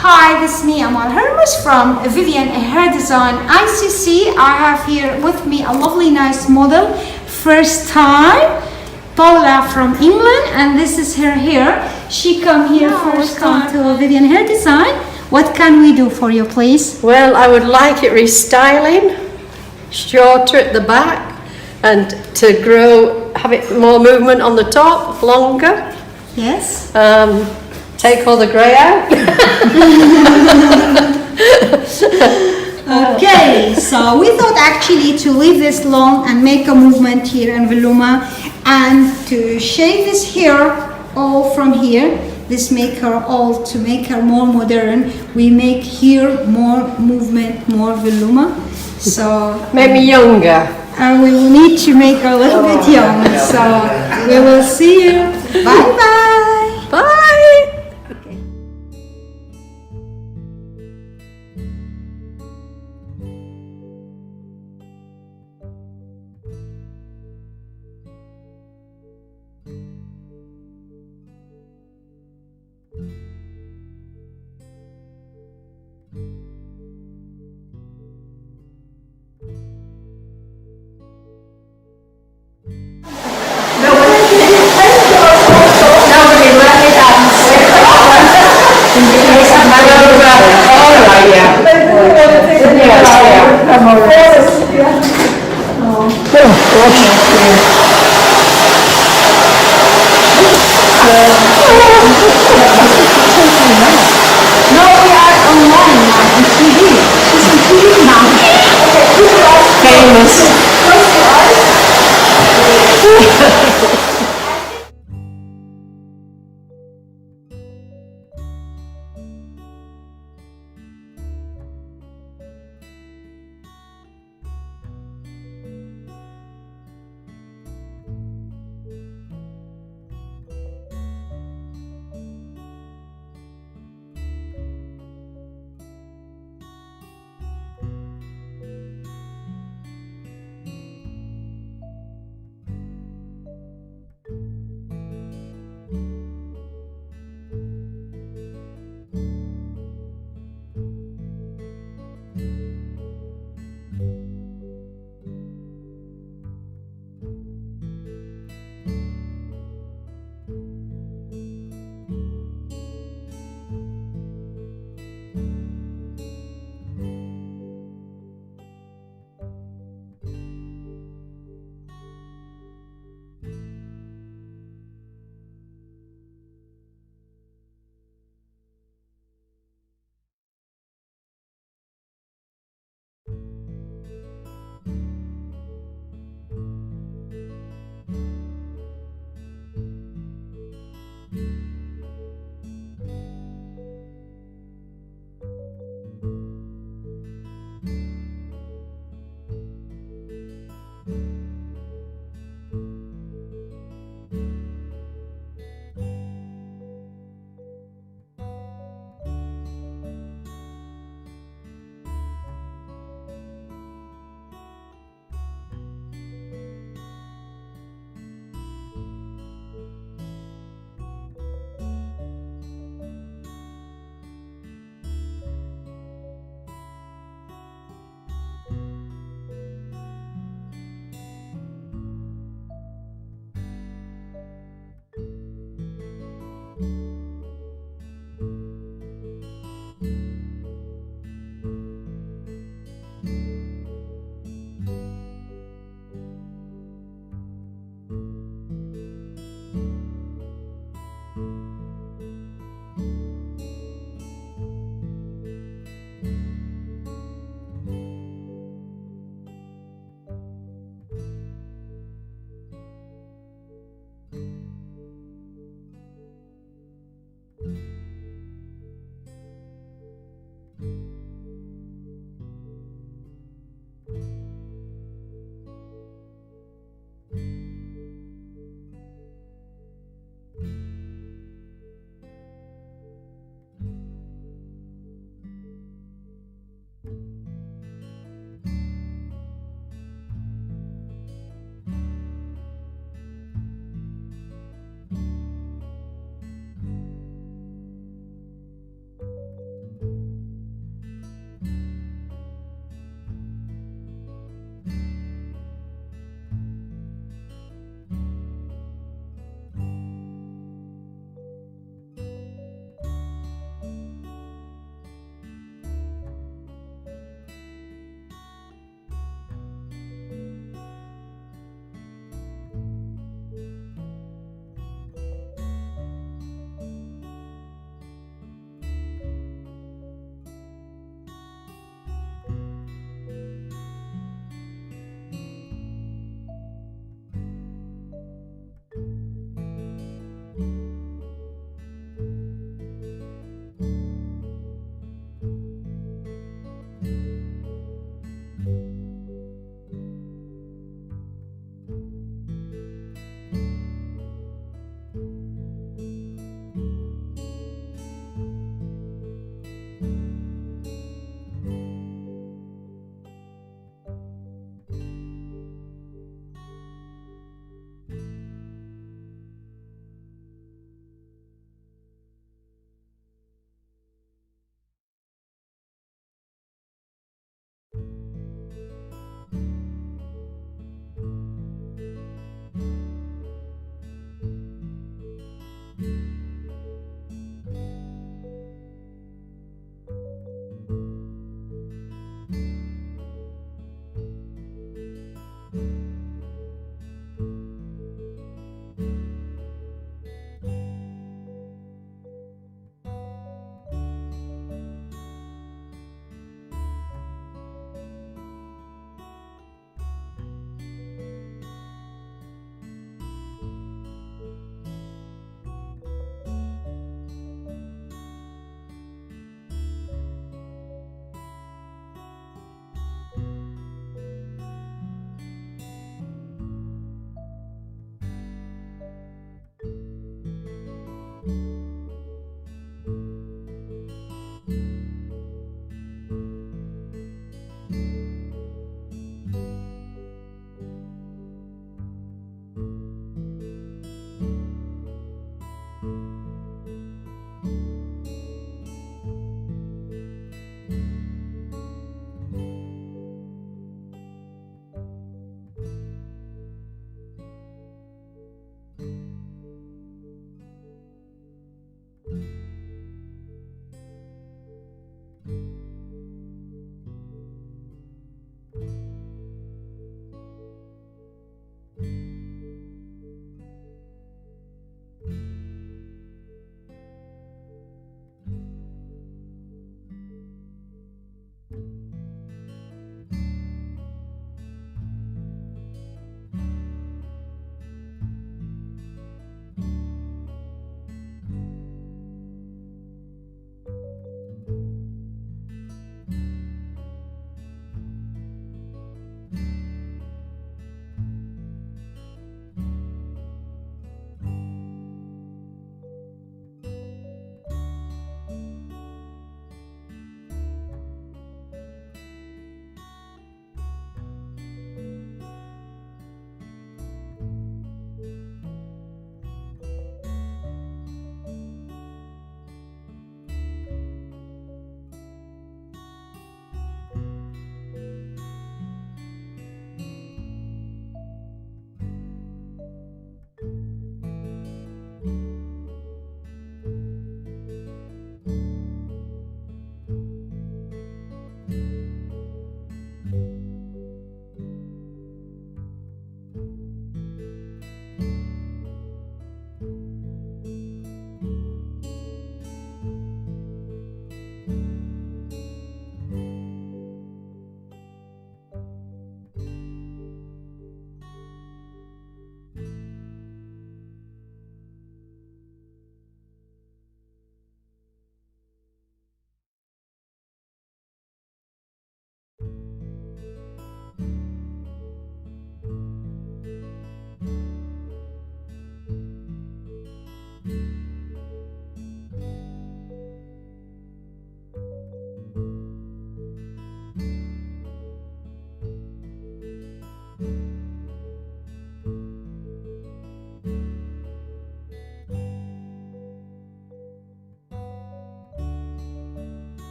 Hi, this is me, Amal Hermes from Vivian Hair Design ICC. I have here with me a lovely, nice model, first time, Paula from England, and this is her hair. She come here first time to Vivian Hair Design. What can we do for you, please? Well, I would like it restyling, shorter at the back, and to grow, have it more movement on the top, longer. Yes. Take all the grey out. Okay, so we thought actually to leave this long and make a movement here in Voluma, and to shave this hair all from here. This make her all, to make her more modern, we make here more movement, more Voluma. So Make me younger. and we will need to make her a little bit young. So we will see you. Bye bye. Bye. Nobody let me dance. All right, yeah. No, we are online now on TV. She's on TV now. Famous.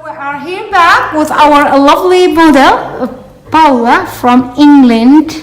We are here back with our lovely model, Paula from England.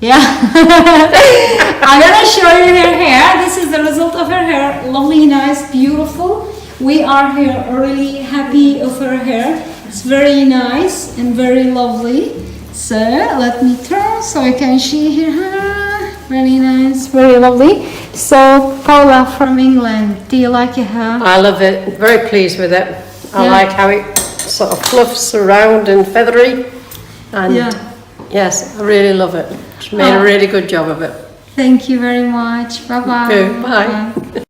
Yeah, I'm gonna show you her hair. This is the result of her hair. Lovely, nice, beautiful. We are here really happy of her hair. It's very nice and very lovely. So let me turn so you can see her hair. Very nice, very lovely. So Paula from England, do you like your hair? I love it. Very pleased with it. I Yeah. like how it sort of fluffs around and feathery. And Yeah. yes, I really love it. She made Oh. a really good job of it. Thank you very much. Bye bye. Okay, bye.